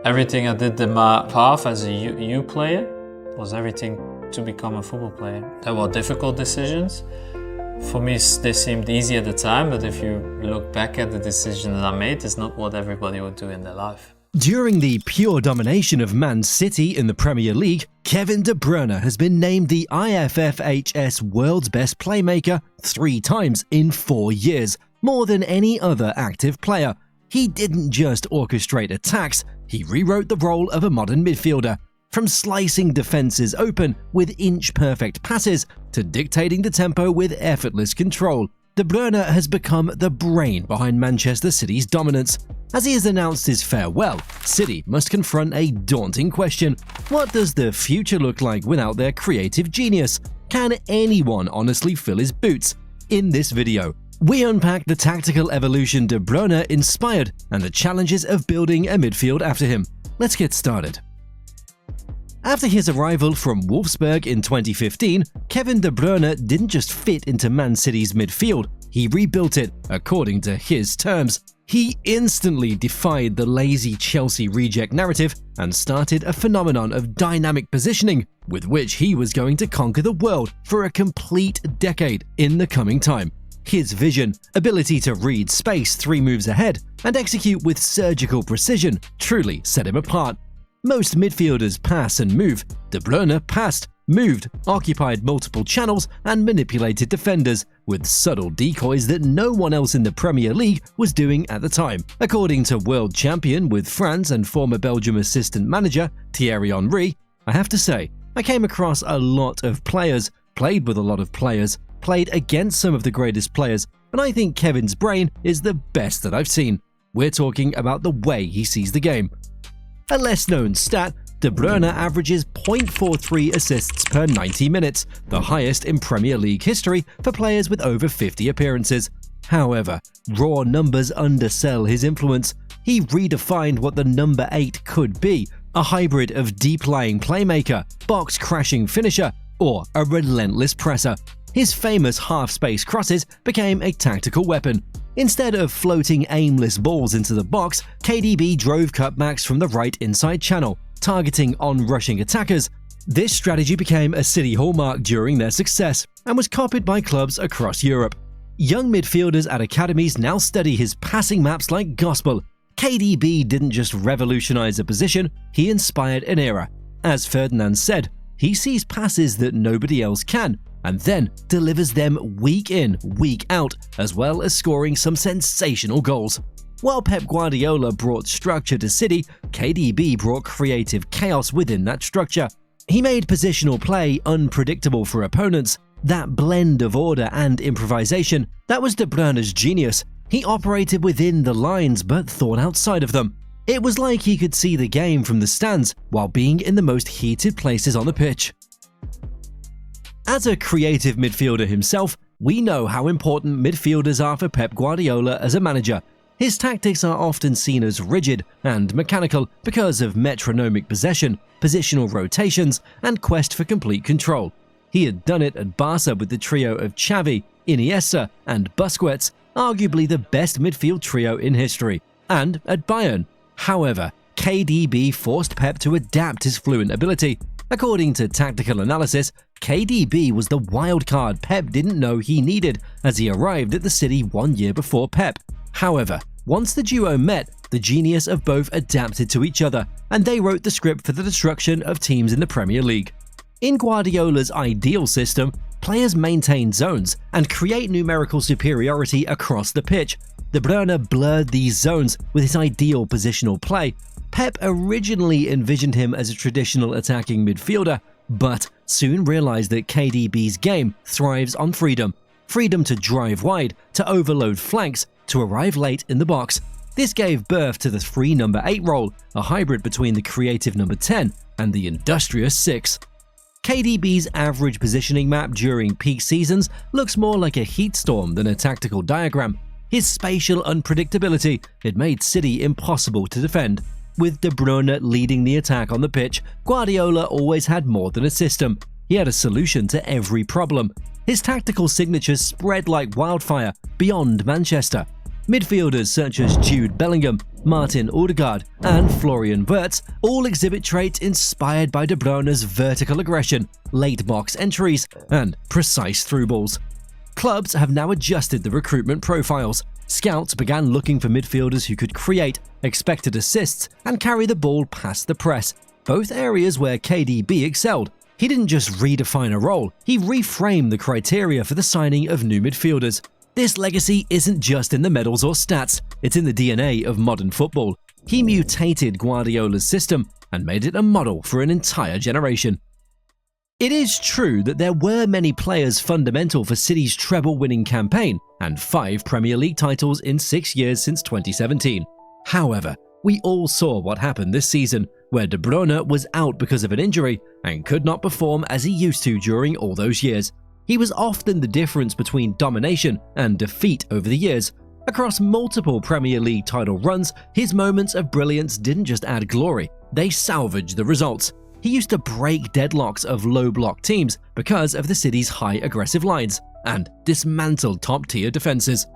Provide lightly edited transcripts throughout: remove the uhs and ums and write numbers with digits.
Everything I did in my path as a U player was everything to become a football player. There were difficult decisions. For me, they seemed easy at the time, but if you look back at the decision that I made, it's not what everybody would do in their life. During the pure domination of Man City in the Premier League, Kevin De Bruyne has been named the IFFHS World's Best Playmaker 3 times in 4 years, more than any other active player. He didn't just orchestrate attacks, he rewrote the role of a modern midfielder. From slicing defenses open with inch-perfect passes to dictating the tempo with effortless control, De Bruyne has become the brain behind Manchester City's dominance. As he has announced his farewell, City must confront a daunting question. What does the future look like without their creative genius? Can anyone honestly fill his boots? In this video, we unpack the tactical evolution De Bruyne inspired and the challenges of building a midfield after him. Let's get started. After his arrival from Wolfsburg in 2015, Kevin De Bruyne didn't just fit into Man City's midfield, he rebuilt it according to his terms. He instantly defied the lazy Chelsea reject narrative and started a phenomenon of dynamic positioning with which he was going to conquer the world for a complete decade in the coming time. His vision, ability to read space 3 moves ahead, and execute with surgical precision truly set him apart. Most midfielders pass and move. De Bruyne passed, moved, occupied multiple channels, and manipulated defenders with subtle decoys that no one else in the Premier League was doing at the time. According to world champion with France and former Belgium assistant manager Thierry Henry, I have to say, I came across a lot of players, played with a lot of players, played against some of the greatest players, and I think Kevin's brain is the best that I've seen. We're talking about the way he sees the game. A less-known stat, De Bruyne averages 0.43 assists per 90 minutes, the highest in Premier League history for players with over 50 appearances. However, raw numbers undersell his influence. He redefined what the number 8 could be, a hybrid of deep-lying playmaker, box-crashing finisher, or a relentless presser. His famous half-space crosses became a tactical weapon. Instead of floating aimless balls into the box, KDB drove cutbacks from the right inside channel, targeting on-rushing attackers. This strategy became a City hallmark during their success and was copied by clubs across Europe. Young midfielders at academies now study his passing maps like gospel. KDB didn't just revolutionize a position, he inspired an era. As Ferdinand said, he sees passes that nobody else can, and then delivers them week in, week out, as well as scoring some sensational goals. While Pep Guardiola brought structure to City, KDB brought creative chaos within that structure. He made positional play unpredictable for opponents. That blend of order and improvisation, that was De Bruyne's genius. He operated within the lines but thought outside of them. It was like he could see the game from the stands while being in the most heated places on the pitch. As a creative midfielder himself, we know how important midfielders are for Pep Guardiola as a manager. His tactics are often seen as rigid and mechanical because of metronomic possession, positional rotations, and quest for complete control. He had done it at Barca with the trio of Xavi, Iniesta, and Busquets, arguably the best midfield trio in history, and at Bayern. However, KDB forced Pep to adapt his fluent ability. According to Tactical Analysis, KDB was the wild card Pep didn't know he needed as he arrived at the City 1 year before Pep. However, once the duo met, the genius of both adapted to each other, and they wrote the script for the destruction of teams in the Premier League. In Guardiola's ideal system, players maintain zones and create numerical superiority across the pitch. De Bruyne blurred these zones with his ideal positional play. Pep originally envisioned him as a traditional attacking midfielder, but soon realized that KDB's game thrives on freedom. Freedom to drive wide, to overload flanks, to arrive late in the box. This gave birth to the free number 8 role, a hybrid between the creative number 10 and the industrious 6. KDB's average positioning map during peak seasons looks more like a heat storm than a tactical diagram. His spatial unpredictability had made City impossible to defend. With De Bruyne leading the attack on the pitch, Guardiola always had more than a system. He had a solution to every problem. His tactical signatures spread like wildfire beyond Manchester. Midfielders such as Jude Bellingham, Martin Odegaard, and Florian Wirtz all exhibit traits inspired by De Bruyne's vertical aggression, late box entries, and precise through balls. Clubs have now adjusted the recruitment profiles. Scouts began looking for midfielders who could create, expected assists, and carry the ball past the press, both areas where KDB excelled. He didn't just redefine a role, he reframed the criteria for the signing of new midfielders. This legacy isn't just in the medals or stats, it's in the DNA of modern football. He mutated Guardiola's system and made it a model for an entire generation. It is true that there were many players fundamental for City's treble-winning campaign and 5 Premier League titles in 6 years since 2017. However, we all saw what happened this season, where De Bruyne was out because of an injury and could not perform as he used to during all those years. He was often the difference between domination and defeat over the years. Across multiple Premier League title runs, his moments of brilliance didn't just add glory, they salvaged the results. He used to break deadlocks of low-block teams because of the City's high aggressive lines and dismantled top-tier defenses.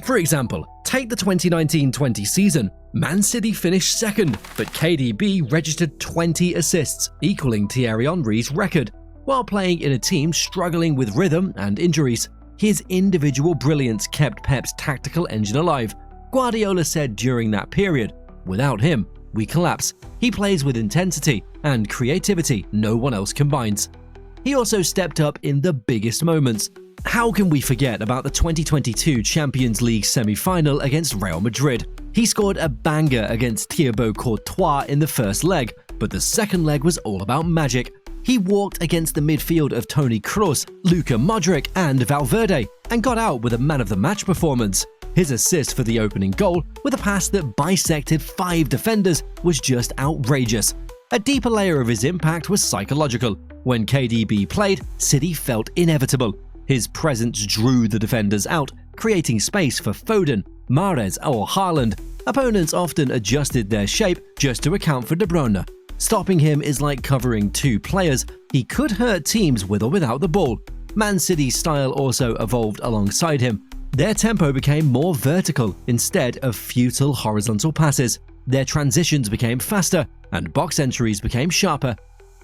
For example, take the 2019-20 season. Man City finished second, but KDB registered 20 assists, equaling Thierry Henry's record. While playing in a team struggling with rhythm and injuries, his individual brilliance kept Pep's tactical engine alive. Guardiola said during that period, "Without him, we collapse. He plays with intensity and creativity no one else combines." He also stepped up in the biggest moments. How can we forget about the 2022 Champions League semi-final against Real Madrid? He scored a banger against Thibaut Courtois in the first leg, but the second leg was all about magic. He walked against the midfield of Toni Kroos, Luka Modric, and Valverde, and got out with a man-of-the-match performance. His assist for the opening goal, with a pass that bisected 5 defenders, was just outrageous. A deeper layer of his impact was psychological. When KDB played, City felt inevitable. His presence drew the defenders out, creating space for Foden, Mahrez, or Haaland. Opponents often adjusted their shape just to account for De Bruyne. Stopping him is like covering 2 players. He could hurt teams with or without the ball. Man City's style also evolved alongside him. Their tempo became more vertical instead of futile horizontal passes. Their transitions became faster and box entries became sharper.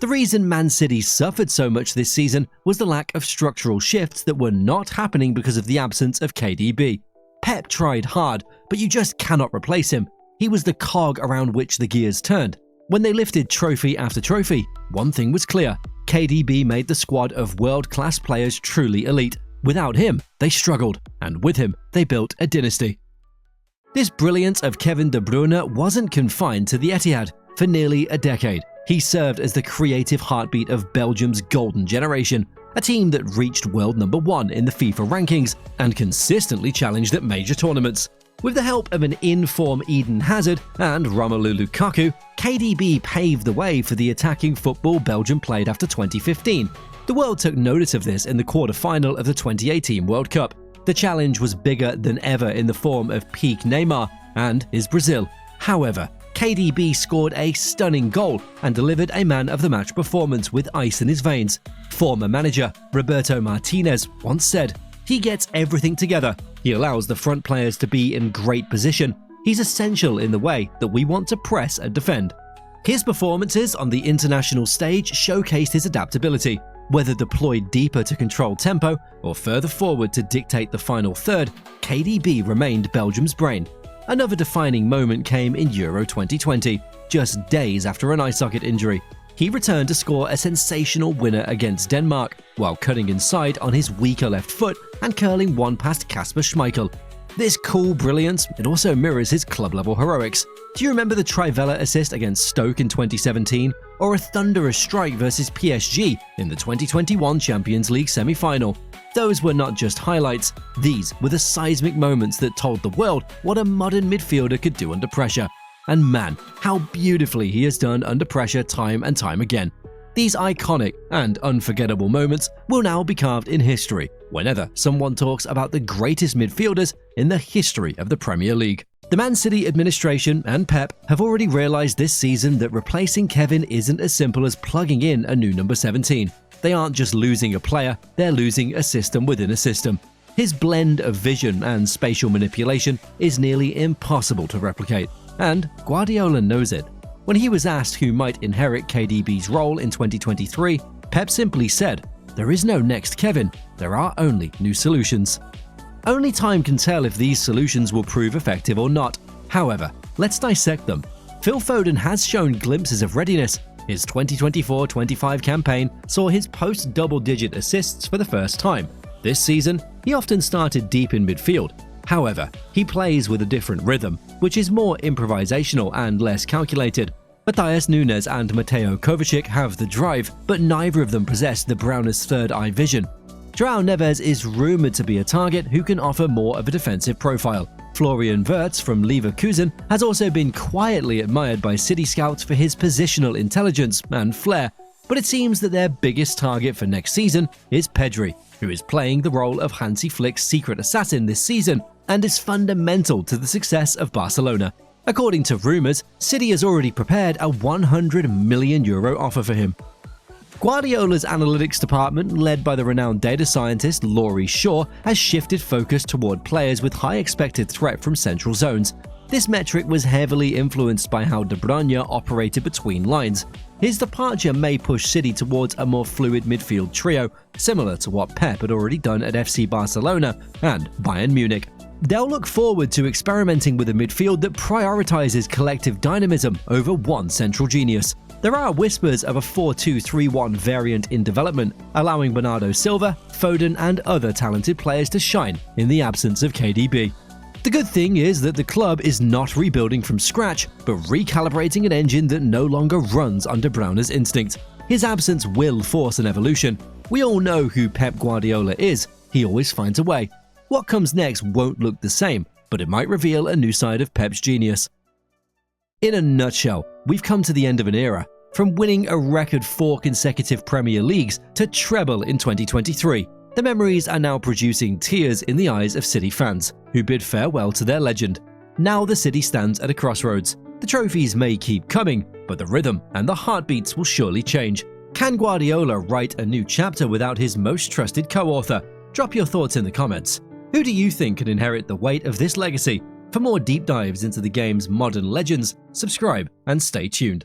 The reason Man City suffered so much this season was the lack of structural shifts that were not happening because of the absence of KDB. Pep tried hard, but you just cannot replace him. He was the cog around which the gears turned. When they lifted trophy after trophy, one thing was clear: KDB made the squad of world-class players truly elite. Without him, they struggled, and with him, they built a dynasty. This brilliance of Kevin De Bruyne wasn't confined to the Etihad. For nearly a decade, he served as the creative heartbeat of Belgium's golden generation, a team that reached world number 1 in the FIFA rankings and consistently challenged at major tournaments. With the help of an in-form Eden Hazard and Romelu Lukaku, KDB paved the way for the attacking football Belgium played after 2015. The world took notice of this in the quarter-final of the 2018 World Cup. The challenge was bigger than ever in the form of peak Neymar and his Brazil. However, KDB scored a stunning goal and delivered a man-of-the-match performance with ice in his veins. Former manager Roberto Martinez once said, "He gets everything together. He allows the front players to be in great position. He's essential in the way that we want to press and defend." His performances on the international stage showcased his adaptability. Whether deployed deeper to control tempo or further forward to dictate the final third, KDB remained Belgium's brain. Another defining moment came in Euro 2020, just days after an eye socket injury. He returned to score a sensational winner against Denmark, while cutting inside on his weaker left foot and curling one past Kasper Schmeichel. This cool brilliance, it also mirrors his club-level heroics. Do you remember the Trivela assist against Stoke in 2017? Or a thunderous strike versus PSG in the 2021 Champions League semi-final? Those were not just highlights, these were the seismic moments that told the world what a modern midfielder could do under pressure. And man, how beautifully he has done under pressure time and time again. These iconic and unforgettable moments will now be carved in history whenever someone talks about the greatest midfielders in the history of the Premier League. The Man City administration and Pep have already realized this season that replacing Kevin isn't as simple as plugging in a new number 17. They aren't just losing a player, they're losing a system within a system. His blend of vision and spatial manipulation is nearly impossible to replicate. and Guardiola knows it. When he was asked who might inherit KDB's role in 2023, Pep simply said, "There is no next Kevin, there are only new solutions." Only time can tell if these solutions will prove effective or not. However, let's dissect them. Phil Foden has shown glimpses of readiness. His 2024-25 campaign saw his post-double-digit assists for the first time. This season, he often started deep in midfield. However, he plays with a different rhythm, which is more improvisational and less calculated. Matthias Nunes and Mateo Kovacic have the drive, but neither of them possess the Browners' third eye vision. João Neves is rumoured to be a target who can offer more of a defensive profile. Florian Wirtz from Leverkusen has also been quietly admired by City scouts for his positional intelligence and flair, but it seems that their biggest target for next season is Pedri, who is playing the role of Hansi Flick's secret assassin this season and is fundamental to the success of Barcelona. According to rumours, City has already prepared a €100 million offer for him. Guardiola's analytics department, led by the renowned data scientist Laurie Shaw, has shifted focus toward players with high expected threat from central zones. This metric was heavily influenced by how De Bruyne operated between lines. His departure may push City towards a more fluid midfield trio, similar to what Pep had already done at FC Barcelona and Bayern Munich. They'll look forward to experimenting with a midfield that prioritizes collective dynamism over one central genius. There are whispers of a 4-2-3-1 variant in development, allowing Bernardo Silva, Foden and other talented players to shine in the absence of KDB. The good thing is that the club is not rebuilding from scratch, but recalibrating an engine that no longer runs under Browner's instinct. His absence will force an evolution. We all know who Pep Guardiola is, he always finds a way. What comes next won't look the same, but it might reveal a new side of Pep's genius. In a nutshell, we've come to the end of an era, from winning a record 4 consecutive Premier Leagues to treble in 2023. The memories are now producing tears in the eyes of City fans, who bid farewell to their legend. Now the City stands at a crossroads. The trophies may keep coming, but the rhythm and the heartbeats will surely change. Can Guardiola write a new chapter without his most trusted co-author? Drop your thoughts in the comments. Who do you think can inherit the weight of this legacy? For more deep dives into the game's modern legends, subscribe and stay tuned.